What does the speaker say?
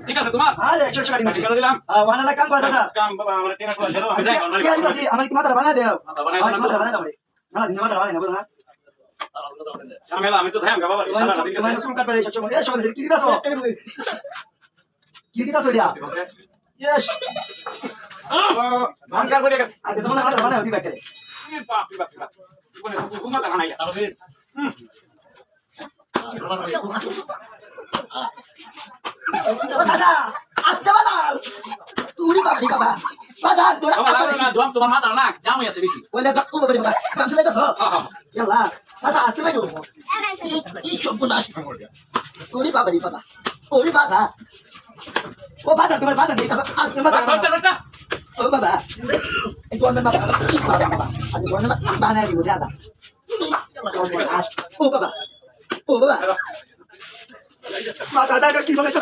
ঠিক আছে তোমার ঠিক আছে দিলাম আমার কি মাথা বানায় দেও মাথা বানায় দাও মাথা বানায় না বলো না আমি তো থাম বাবা কি দিতাছো দিয়া ইয়েস ভাঙকার করে গেছে আজকে তোমার মাথা বানায় দিবা কে বাপ বাপ বাপ কোন হুকুমত বানাইয়া দাদা আস্তে বাবা উড়ি বাবা বাবা বাবা তোরা না দম তোমার মাথা না জাম হইছে বেশি ওলে তো বাবা বাবা কাম চলে দাও ইয়ালা দাদা আস্তে বাইরো এই সর্বনাশ উড়ি বাবা বাবা উড়ি বাবা ও বাবা তোমার বাবা নেই আস্তে বাবা ও বাবা এই কোন বাবা বাবা আমি কোন বাবা না দিব দাদা ও বাবা ও বাবা মা দাদা কি বলেছ